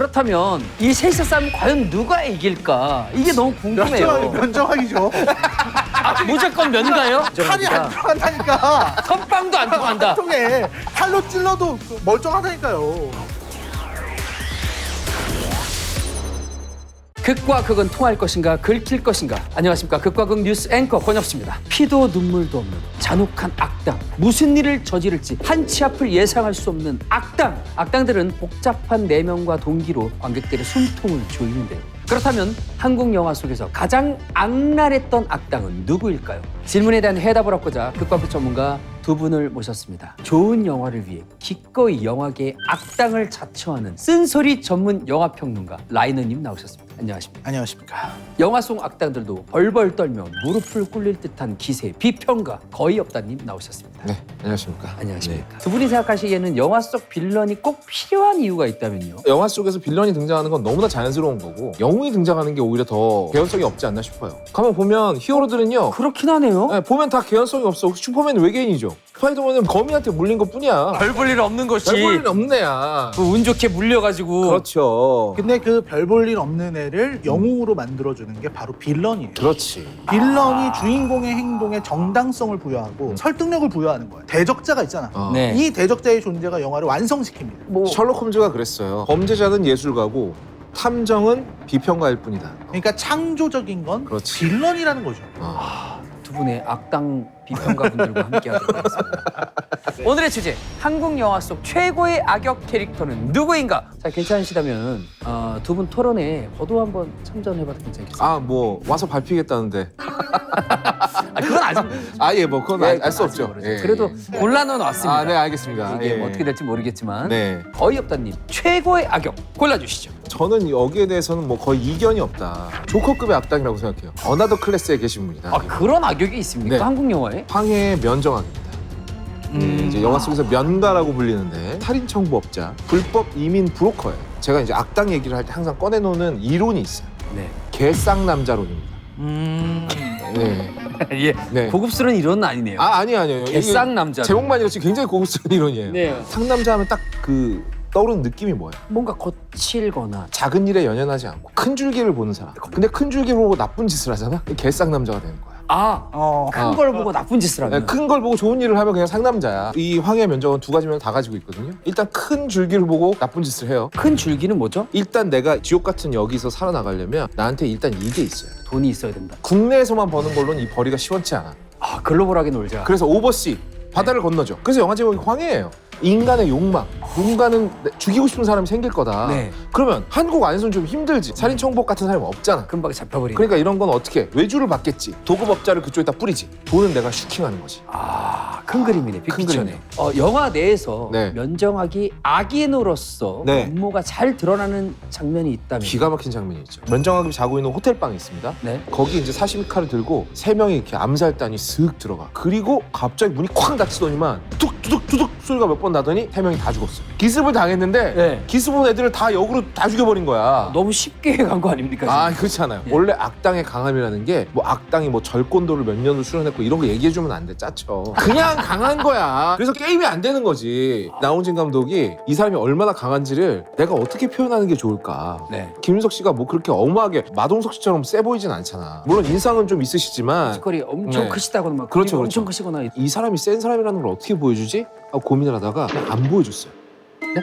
그렇다면 이 셋이서 싸움 과연 누가 이길까? 이게 너무 궁금해요. 면정학이죠. 무조건 면가요? 칼이 안 들어간다니까. 선빵도 안 통한다. 통에 칼로 찔러도 멀쩡하다니까요. 극과 극은 통할 것인가 긁힐 것인가. 안녕하십니까, 극과 극 뉴스 앵커 권혁수입니다. 피도 눈물도 없는 잔혹한 악당, 무슨 일을 저지를지 한 치 앞을 예상할 수 없는 악당들은 복잡한 내면과 동기로 관객들의 숨통을 조이는데요. 그렇다면 한국 영화 속에서 가장 악랄했던 악당은 누구일까요? 질문에 대한 해답을 얻고자 극과 극 전문가 두 분을 모셨습니다. 좋은 영화를 위해 기꺼이 영화계의 악당을 자처하는 쓴소리 전문 영화평론가 라이너님 나오셨습니다. 안녕하십니까? 안녕하십니까. 영화 속 악당들도 벌벌 떨며 무릎을 꿇릴 듯한 기세, 비평가 거의 없다님 나오셨습니다. 네, 안녕하십니까. 안녕하십니까? 두 분이 생각하시기에는 영화 속 빌런이 꼭 필요한 이유가 있다면요? 영화 속에서 빌런이 등장하는 건 너무나 자연스러운 거고 영웅이 등장하는 게 오히려 더 개연성이 없지 않나 싶어요. 가만 보면 히어로들은요. 그렇긴 하네요. 네, 보면 다 개연성이 없어. 슈퍼맨은 외계인이죠. 스파이더맨은 거미한테 물린 것 뿐이야. 별 볼 일 없는 것이 별 볼 일 없는 애야. 운 좋게 물려가지고. 그렇죠. 근데 그 별 볼 일 없는 애를 영웅으로 만들어주는 게 바로 빌런이에요. 그렇지. 빌런이 주인공의 행동에 정당성을 부여하고 설득력을 부여하는 거예요. 대적자가 있잖아. 네. 이 대적자의 존재가 영화를 완성시킵니다. 뭐 셜록 홈즈가 그랬어요. 범죄자는 예술가고 탐정은 비평가일 뿐이다. 그러니까 창조적인 건 그렇지. 빌런이라는 거죠. 두 분의 악당 비평가 분들과 함께하도록 하겠습니다. 오늘의 주제, 한국 영화 속 최고의 악역 캐릭터는 누구인가? 자, 괜찮으시다면 두 분 토론에 저도 한번 참전해봐도 괜찮겠어요? 아, 뭐 와서 밟히겠다는데. 그건 아직 예, 뭐 그건 알 수 없죠. 모르죠. 예, 그래도 예. 골라놓은 왔습니다. 네, 알겠습니다. 이게 예. 뭐 어떻게 될지 모르겠지만 네. 거의 없다님 최고의 악역 골라주시죠. 저는 여기에 대해서는 뭐 거의 이견이 없다. 조커급의 악당이라고 생각해요. 어나더 클래스에 계신 분이다. 그런 악역이 있습니까? 네. 한국 영화에? 황해의 면정학입니다. 이제 영화 속에서 면가라고 불리는데 살인 청부업자, 불법 이민 브로커예요. 제가 이제 악당 얘기를 할 때 항상 꺼내놓는 이론이 있어요. 네. 개쌍남자론입니다. 네. 예. 네. 고급스러운 이론은 아니네요. 아니에요. 개쌍남자. 제목만이라도 굉장히 고급스러운 이론이에요. 네. 상남자 하면 딱 그 떠오르는 느낌이 뭐예요? 뭔가 거칠거나 작은 일에 연연하지 않고 큰 줄기를 보는 사람. 근데 큰 줄기를 보고 나쁜 짓을 하잖아? 개쌍남자가 되는 거야. 큰 걸 보고 나쁜 짓을 하면 큰 걸 보고 좋은 일을 하면 그냥 상남자야. 이 황해 면적은 두 가지면 다 가지고 있거든요. 일단 큰 줄기를 보고 나쁜 짓을 해요. 큰 줄기는 뭐죠? 일단 내가 지옥 같은 여기서 살아나가려면 나한테 일단 이게 있어요. 돈이 있어야 된다. 국내에서만 버는 걸로는 이 벌이가 시원치 않아. 글로벌하게 놀자. 그래서 오버시 바다를 건너죠. 그래서 영화 제목이 황해예요. 인간의 욕망. 누군가는 죽이고 싶은 사람이 생길 거다. 네. 그러면 한국 안에서는 좀 힘들지. 살인 청부업 같은 사람이 없잖아. 금방 잡혀버리네. 그러니까 이런 건 어떻게 외주를 받겠지. 도급업자를 그쪽에다 뿌리지. 돈은 내가 슈킹하는 거지. 큰 그림이네. 큰 빅피처네. 영화 내에서 네. 면정학이 악인으로서 네. 면모가 잘 드러나는 장면이 있다면 기가 막힌 장면이 있죠. 면정학이 자고 있는 호텔방이 있습니다. 네. 거기 이제 사시미 칼을 들고 세 명이 이렇게 암살단이 슥 들어가. 그리고 갑자기 문이 쾅 닫히더니만 툭툭툭툭 소리가 몇 번 나더니 세 명이 다 죽었어. 기습을 당했는데 네. 기습 온 애들을 다 역으로 다 죽여버린 거야. 너무 쉽게 간 거 아닙니까? 지금? 그렇지 않아요. 예. 원래 악당의 강함이라는 게 뭐 악당이 뭐 절권도를 몇 년을 수련했고 이런 거 얘기해주면 안 돼. 짜쳐. 그냥 강한 거야. 그래서 게임이 안 되는 거지. 나훈진 감독이 이 사람이 얼마나 강한지를 내가 어떻게 표현하는 게 좋을까. 네. 김윤석 씨가 뭐 그렇게 어마하게 마동석 씨처럼 세 보이진 않잖아. 물론 인상은 좀 있으시지만 피지컬이 엄청 네. 크시다거나 막 그렇죠, 근육이 엄청 그렇죠. 크시거나 이 사람이 센 사람이라는 걸 어떻게 보여주지? 하고 고민을 하다가 그냥 안 보여줬어요. 네?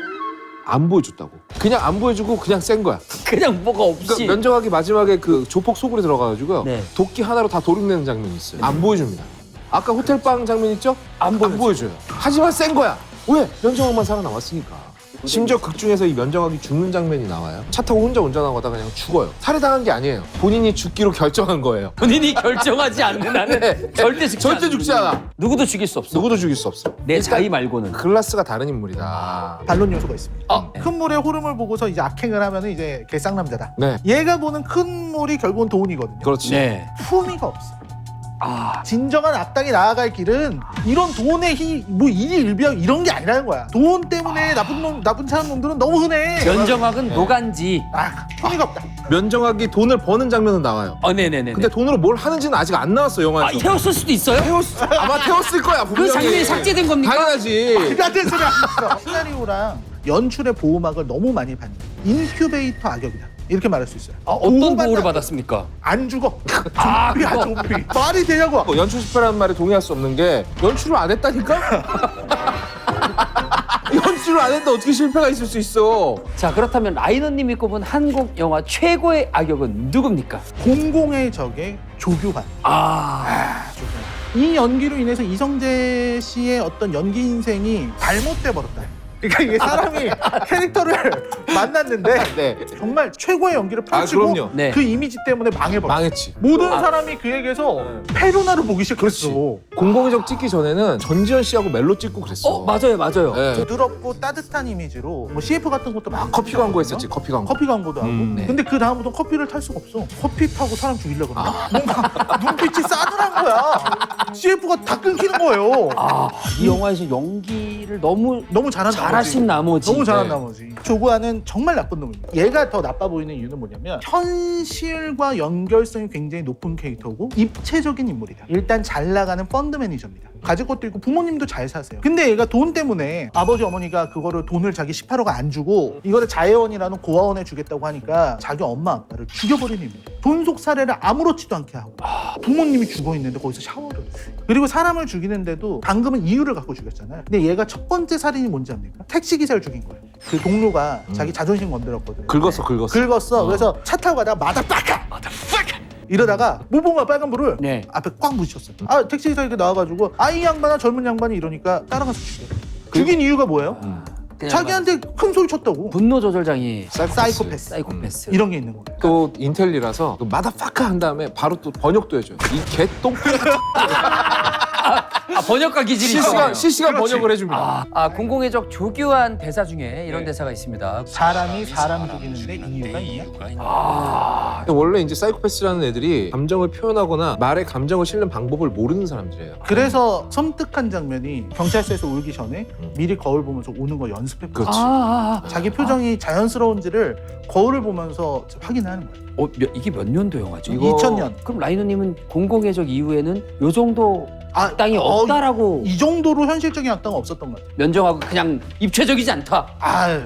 안 보여줬다고. 그냥 안 보여주고 그냥 센 거야. 그냥 뭐가 없이 그러니까 면정하기 마지막에 그 조폭 속으로 들어가가지고요. 네. 도끼 하나로 다 도륙내는 장면이 있어요. 안 보여줍니다. 아까 호텔방 장면 있죠? 안 보여줘요. 하지만 센 거야. 왜? 면정학만 살아남았으니까. 심지어 극 중에서 이 면정학이 죽는 장면이 나와요. 차 타고 혼자 운전하다가 그냥 죽어요. 살해당한 게 아니에요. 본인이 죽기로 결정한 거예요. 본인이 결정하지 않는 한은 네. 절대 죽지 않아. 누구도 죽일 수 없어. 누구도 죽일 수 없어. 내 자의 말고는. 클라스가 다른 인물이다. 반론 요소가 있습니다. 네. 큰 물의 흐름을 보고서 이제 악행을 하면 이제 개쌍남자다. 네. 얘가 보는 큰 물이 결국은 돈이거든요. 그렇지. 네. 품위가 없어. 진정한 악당이 나아갈 길은 이런 돈의 뭐 일일비하고 이런 게 아니라는 거야. 돈 때문에 나쁜 사람놈들은 너무 흔해. 면정학은 네. 노간지. 품위가 없다. 면정학이 돈을 버는 장면은 나와요. 네네네. 근데 돈으로 뭘 하는지는 아직 안 나왔어 영화에서. 태웠을 수도 있어요? 아마 태웠을 거야. 그 분명히. 장면이 삭제된 겁니까? 당연하지. 같은 소리 안 했어. 시나리오랑 연출의 보호막을 너무 많이 받는 인큐베이터 악역이다. 이렇게 말할 수 있어요. 어떤 보호를 받았습니까? 안 죽어. 아, 좀비야 그거. 좀비. 말이 되냐고. 뭐 연출 실패라는 말에 동의할 수 없는 게 연출을 안 했다니까? 연출을 안 했는데 어떻게 실패가 있을 수 있어? 자, 그렇다면 라이너님이 꼽은 한국 영화 최고의 악역은 누굽니까? 공공의 적의 조규환. 이 연기로 인해서 이성재 씨의 어떤 연기 인생이 잘못돼 버렸다. 그러니까 이게 사람이 캐릭터를 만났는데 네. 정말 최고의 연기를 펼치고 그럼요. 네. 그 이미지 때문에 망해버렸어. 망했지. 모든 사람이 그에게서 페루나를 보기 시작했어. 공공의 적 찍기 전에는 전지현 씨하고 멜로 찍고 그랬어. 맞아요. 네. 부드럽고 따뜻한 이미지로 뭐 CF 같은 것도 막 커피 광고 했었지, 커피 광고. 커피 광고도 하고. 네. 근데 그 다음부터 커피를 탈 수가 없어. 커피 타고 사람 죽이려고 그러나? 뭔가 눈빛이 싸늘한 거야. CF가 다 끊기는 거예요. 이 영화에서 연기를 너무 잘한 잘하신 나머지 너무 잘한 네. 나머지 조구하는 정말 나쁜 놈입니다. 얘가 더 나빠 보이는 이유는 뭐냐면 현실과 연결성이 굉장히 높은 캐릭터고 입체적인 인물이다. 일단 잘 나가는 펀드 매니저입니다. 가질 것도 있고 부모님도 잘 사세요. 근데 얘가 돈 때문에 아버지 어머니가 그거를 돈을 자기 18호가 안 주고 이거를 자해원이라는 고아원에 주겠다고 하니까 자기 엄마 아빠를 죽여버리는 인물이에요. 돈속 살해를 아무렇지도 않게 하고 부모님이 죽어있는데 거기서 샤워를 해요. 그리고 사람을 죽이는데도 방금은 이유를 갖고 죽였잖아요. 근데 얘가 첫 번째 살인이 뭔지 압니까? 택시기사를 죽인 거예요. 그 동료가 자기 자존심 건드렸거든. 긁었어. 긁었어. 그래서 차 타고 가다가 마다빡까 이러다가 무봉화 빨간불을 네. 앞에 꽉 부딪혔어요. 택시기사 이렇게 나와가지고 이 양반아 젊은 양반이 이러니까 따라가서 죽여. 죽인 이유가 뭐예요? 그냥 자기한테 큰 소리 쳤다고. 분노 조절장애 사이코패스. 사이코패스. 이런 게 있는 거예요. 또 인텔리라서 그 마다파카 한 다음에 바로 또 번역도 해줘요. 이 개똥 번역가 기질이 있어요. 실시간 번역을 해줍니다. 공공의 적 조규환 대사 중에 이런 대사가 있습니다. 사람이 사람 죽이는데 이유가 있냐? 원래 이제 사이코패스라는 애들이 감정을 표현하거나 말에 감정을 실는 방법을 모르는 사람들이에요. 그래서 섬뜩한 장면이 경찰서에서 울기 전에 미리 거울 보면서 우는 거 연습해보고 그렇지. 자기 표정이 자연스러운지를 거울을 보면서 확인하는 거예요. 이게 몇 년도 영화죠? 이거- 2000년. 그럼 라이너님은 공공의 적 이후에는 요 정도 악당이 없다라고 이 정도로 현실적인 악당은 없었던 것 같아요. 면정하고 그냥 입체적이지 않다.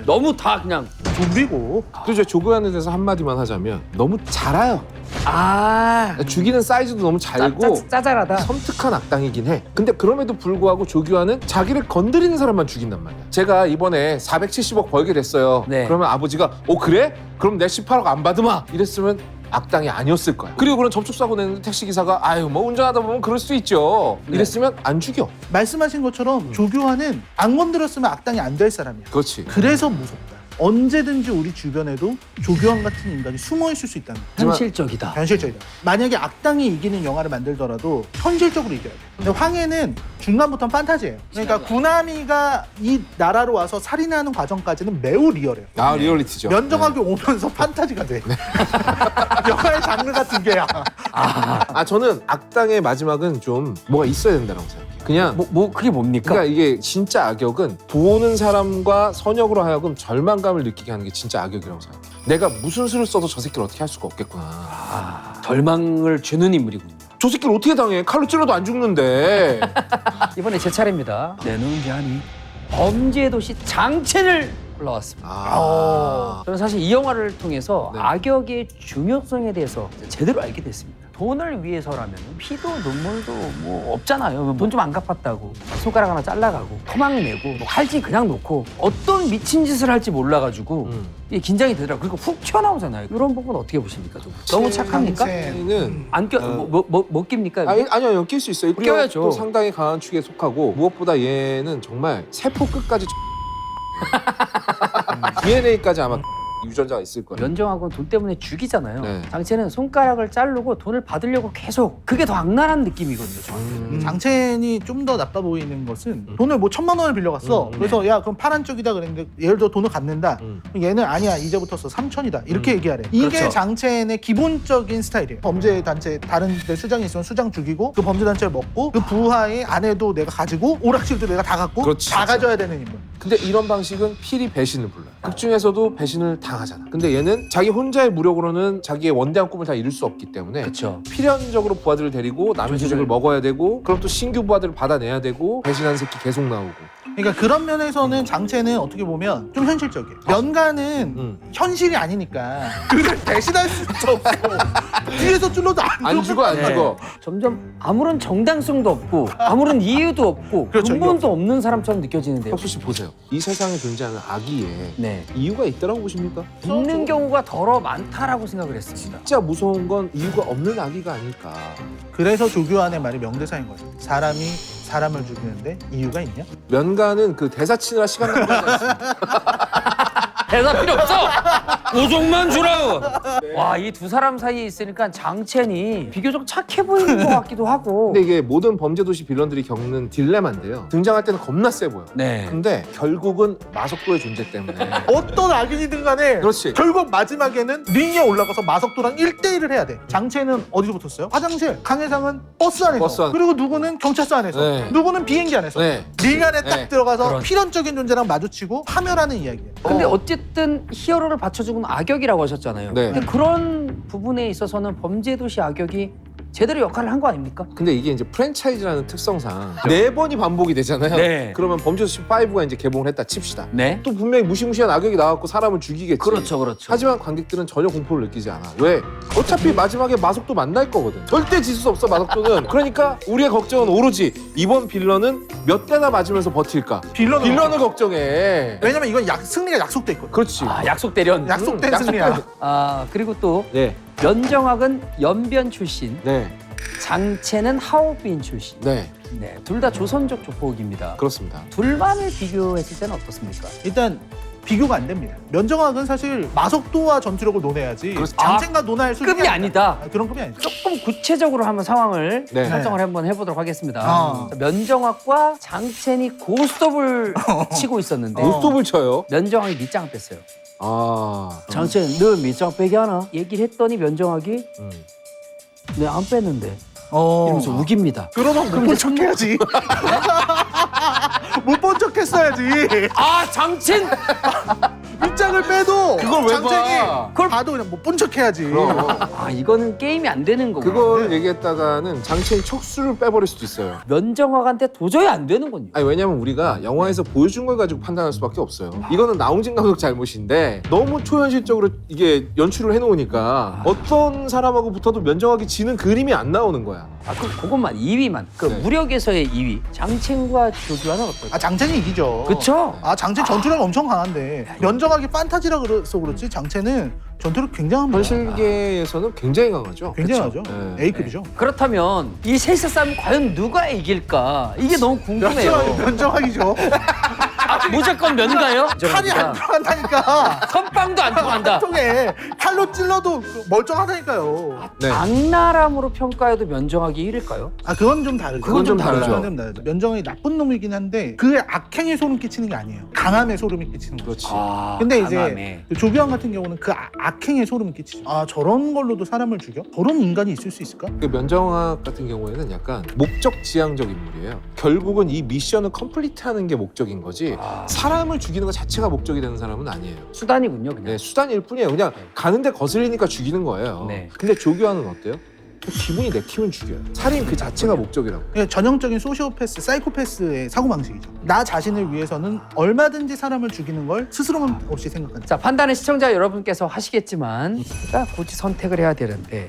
너무 다 그냥 좀비고 또 이제 조교환에 대해서 한마디만 하자면 너무 잘 알아요. 죽이는 사이즈도 너무 잘고 짜잘하다. 섬뜩한 악당이긴 해. 근데 그럼에도 불구하고 조규환은 자기를 건드리는 사람만 죽인단 말이야. 제가 이번에 470억 벌게 됐어요. 네. 그러면 아버지가 그래? 그럼 내 18억 안 받으마. 이랬으면 악당이 아니었을 거야. 그리고 그런 접촉사고 내는 택시기사가 뭐 운전하다 보면 그럴 수 있죠. 네. 이랬으면 안 죽여. 말씀하신 것처럼 조교환은 안 건드렸으면 악당이 안 될 사람이야. 그렇지. 그래서 무섭다. 언제든지 우리 주변에도 조교환 같은 인간이 숨어 있을 수 있다는 거야. 현실적이다. 현실적이다. 만약에 악당이 이기는 영화를 만들더라도 현실적으로 이겨야 돼. 근데 황해는 중간부터는 판타지예요. 그러니까 구나미가 이 나라로 와서 살인하는 과정까지는 매우 리얼해요. 리얼리티죠. 면정하게 오면서 판타지가 돼. 영화의 장르가 두 개야. 저는 악당의 마지막은 좀 뭐가 있어야 된다고 생각해요. 그냥 그게 뭡니까? 그러니까 이게 진짜 악역은 보는 사람과 선역으로 하여금 절망감을 느끼게 하는 게 진짜 악역이라고 생각해요. 내가 무슨 수를 써도 저 새끼를 어떻게 할 수가 없겠구나. 절망을 주는 인물이군요. 저 새끼를 어떻게 당해? 칼로 찔러도 안 죽는데. 이번에 제 차례입니다. 내 눈자니 범죄의 도시 장첸을 올라왔습니다. 저는 사실 이 영화를 통해서 네. 악역의 중요성에 대해서 제대로 알게 됐습니다. 돈을 위해서라면 피도 눈물도 뭐 없잖아요. 돈 좀 안 갚았다고 손가락 하나 잘라가고 토막 내고 뭐 칼질 그냥 놓고 어떤 미친 짓을 할지 몰라가지고 이게 긴장이 되더라고요. 그리고 훅 튀어나오잖아요. 이런 부분 어떻게 보십니까? 좀? 너무 착합니까? 는 안 껴? 못 낍니까? 아니요, 낄 수 있어요. 우리가 껴야죠. 또 상당히 강한 축에 속하고 무엇보다 얘는 정말 세포 끝까지 DNA까지 아마 유전자가 있을 거예요. 면정하고는 돈 때문에 죽이잖아요. 네. 장첸은 손가락을 자르고 돈을 받으려고 계속 그게 더 악랄한 느낌이거든요. 저한테는. 장첸이 좀 더 나빠 보이는 것은 돈을 뭐 1000만 원을 빌려갔어. 그래서 야 그럼 파란 쪽이다 그랬는데 예를 들어 돈을 갚는다. 얘는 아니야 이제부터 3000이다 이렇게 얘기하래. 이게 그렇죠. 장첸의 기본적인 스타일이에요. 범죄 단체 다른 데 수장이 있으면 수장 죽이고 그 범죄 단체를 먹고 그 부하의 아내도 내가 가지고 오락실도 내가 다 갖고 그렇지, 다 진짜. 가져야 되는 인물. 근데 이런 방식은 필히 배신을 불러요. 극 중에서도 배신을 당하잖아. 근데 얘는 자기 혼자의 무력으로는 자기의 원대한 꿈을 다 이룰 수 없기 때문에 그렇죠. 필연적으로 부하들을 데리고 남의 조직을 먹어야 되고 그럼 또 신규 부하들을 받아내야 되고 배신하는 새끼 계속 나오고 그러니까 그런 면에서는 장첸은 어떻게 보면 좀 현실적이에요. 면가는 현실이 아니니까 그를 대신할 수도 없고 뒤에서 찔러도 안 죽어 안 네. 죽어. 점점 아무런 정당성도 없고 아무런 이유도 없고 그렇죠, 근본도 없는 사람처럼 느껴지는데요. 혁수 씨 보세요. 이 세상에 존재하는 악의에 네. 이유가 있다라고 보십니까? 있는 경우가 더러 많다라고 생각을 했습니다. 진짜 무서운 건 이유가 없는 악의가 아닐까. 그래서 조규환의 말이 명대사인 거죠. 사람이 사람을 죽이는데 이유가 있냐? 면가는 그 대사 치느라 시간 낭비하지 않습니다. 대사 필요 없어. 오종만 주라고. 와, 이 두 사람 사이에 있으니까 장첸이 비교적 착해 보이는 것 같기도 하고. 근데 이게 모든 범죄도시 빌런들이 겪는 딜레마인데요. 등장할 때는 겁나 세 보여. 네. 근데 결국은 마석도의 존재 때문에. 어떤 악인이든 간에 그렇지. 결국 마지막에는 링에 올라가서 마석도랑 1대1을 해야 돼. 장첸은 어디서 붙었어요? 화장실. 강혜상은 버스 안에서. 버스 안. 그리고 누구는 경찰서 안에서. 네. 누구는 비행기 안에서. 네. 링 안에 딱 네. 들어가서 그런. 필연적인 존재랑 마주치고 파멸하는 이야기예요. 근데 어쨌든 히어로를 받쳐주는 악역이라고 하셨잖아요. 네. 근데 그런 부분에 있어서는 범죄도시 악역이 제대로 역할을 한 거 아닙니까? 근데 이게 이제 프랜차이즈라는 특성상 4번이 반복이 되잖아요. 네. 그러면 범죄도시 5가 이제 개봉을 했다 칩시다. 네. 또 분명히 무시무시한 악역이 나왔고 사람을 죽이겠지. 그렇죠. 하지만 관객들은 전혀 공포를 느끼지 않아. 왜? 어차피 마지막에 마석도 만날 거거든. 절대 지수 수 없어 마석도는. 그러니까 우리의 걱정은 오로지 이번 빌런은 몇 대나 맞으면서 버틸까. 빌런을 걱정해. 왜냐면 이건 승리가 약속돼 있거든. 그렇지. 아, 약속 대련. 약속된 승리야. 아, 그리고 또 네. 면정학은 연변 출신, 네. 장첸은 하오빈 출신. 네. 네, 둘 다 조선족 조폭입니다. 그렇습니다. 둘만을 비교했을 때는 어떻습니까? 일단 비교가 안 됩니다. 면정학은 사실 마석도와 전투력을 논해야지 그렇지. 장첸과 논할 수준이 급이 아니다. 그런 급이 아니다. 조금 구체적으로 한번 상황을 네. 설정을 한번 해보도록 하겠습니다. 어. 자, 면정학과 장첸이 고스톱을 치고 있었는데 고스톱을 쳐요. 면정학이 밑장을 뺐어요. 아. 장첸, 너 밑장 빼기 하나? 얘기를 했더니 면정학이 네, 안 뺐는데 이러면서 우깁니다. 그러면 못 본 척해야지. 못 본 척했어야지. 아, 장첸! 입장을 빼도 그걸 왜 장첸이 봐? 그걸 봐도 그냥 못 본 척해야지. 그럼. 아, 이거는 게임이 안 되는 거고. 그걸 얘기했다가는 장첸이 척수를 빼버릴 수도 있어요. 면정학한테 도저히 안 되는군요. 아니 왜냐면 우리가 영화에서 보여준 걸 가지고 판단할 수밖에 없어요. 이거는 나홍진 감독 잘못인데 너무 초현실적으로 이게 연출을 해놓으니까 어떤 사람하고 붙어도 면정하게 지는 그림이 안 나오는 거야. 아, 그것만 2위만. 그 네. 무력에서의 2위. 장첸과 조규환은 어떨까요? 아 장첸이 이기죠. 그쵸? 아 장첸 전투력 엄청 강한데 면정하게 판타지라 그래서 그렇지 장첸은 전투력 굉장합니다. 현실계에서는 굉장히 강하죠. 굉장히 그쵸? 하죠. 네. A급이죠. 그렇다면 이 셋의 싸움 과연 누가 이길까? 이게 너무 궁금해요. 면정학이죠. 아, 무조건 면가요? 칼이 안 들어간다니까. 선빵도 안 통한다. 통해 칼로 찔러도 멀쩡하다니까요. 네. 악랄함으로 평가해도 면정하기 1일까요? 아 그건 좀 다르죠. 그건 좀 다르죠. 그건 좀 다르죠. 면정이 나쁜 놈이긴 한데 그 악행에 소름 끼치는 게 아니에요. 강함에 소름이 끼치는 거죠. 그렇지. 아, 근데 이제 강함에. 조규환 같은 경우는 그 악행에 소름이 끼치죠. 아 저런 걸로도 사람을 죽여? 저런 인간이 있을 수 있을까? 그 면정학 같은 경우에는 약간 목적 지향적 인물이에요. 결국은 이 미션을 컴플리트하는 게 목적인 거지 사람을 죽이는 것 자체가 목적이 되는 사람은 아니에요. 수단이군요, 그냥. 네, 수단일 뿐이에요. 그냥 가는데 거슬리니까 죽이는 거예요. 네. 근데 조규환은 어때요? 기분이 내키면 죽여요. 살인 그 자체가 목적이라고. 그러니까 전형적인 소시오패스, 사이코패스의 사고방식이죠. 나 자신을 위해서는 얼마든지 사람을 죽이는 걸 스스럼 없이 생각한다. 자, 판단은 시청자 여러분께서 하시겠지만 제가 굳이 선택을 해야 되는데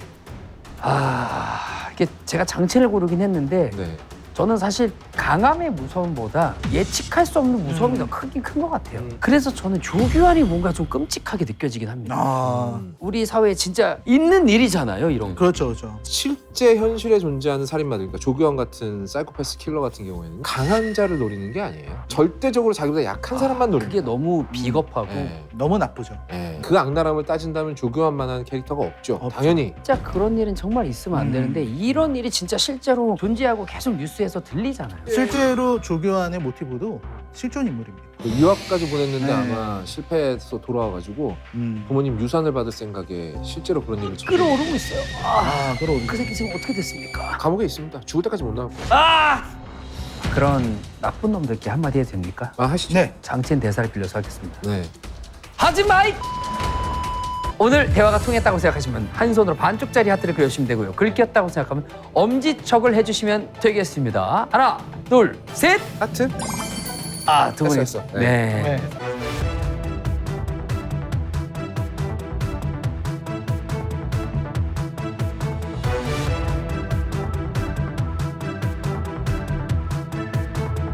이게 제가 장첸을 고르긴 했는데 네. 저는 사실 강함의 무서움보다 예측할 수 없는 무서움이 더 크긴 큰 것 같아요. 그래서 저는 조규환이 뭔가 좀 끔찍하게 느껴지긴 합니다. 아 우리 사회에 진짜 있는 일이잖아요, 이런 거. 그렇죠, 그렇죠. 실제 현실에 존재하는 살인마들, 그러니까 조규환 같은 사이코패스 킬러 같은 경우에는 강한 자를 노리는 게 아니에요. 절대적으로 자기보다 약한 사람만 노리는 그게 거예요. 너무 비겁하고 네. 너무 나쁘죠. 네. 그 악랄함을 따진다면 조규환만한 캐릭터가 없죠. 없죠. 당연히. 진짜 그런 일은 정말 있으면 안 되는데 이런 일이 진짜 실제로 존재하고 계속 뉴스에서 들리잖아요. 실제로 조규환의 모티브도 실존 인물입니다. 유학까지 보냈는데 네. 아마 실패해서 돌아와가지고 부모님 유산을 받을 생각에 실제로 그런 일을 처음 끌어오르고 있어요. 그럼 그 새끼 지금 어떻게 됐습니까? 감옥에 있습니다. 죽을 때까지 못 나올 거예요. 그런 나쁜 놈들께 한마디 해도 됩니까? 하시죠. 네. 장첸 대사를 빌려서 하겠습니다. 네. 하지마! 오늘 대화가 통했다고 생각하시면 한 손으로 반쪽짜리 하트를 그려주시면 되고요. 긁혔다고 생각하면 엄지척을 해주시면 되겠습니다. 하나, 둘, 셋! 하트. 아, 두 분. 했어. 네. 네.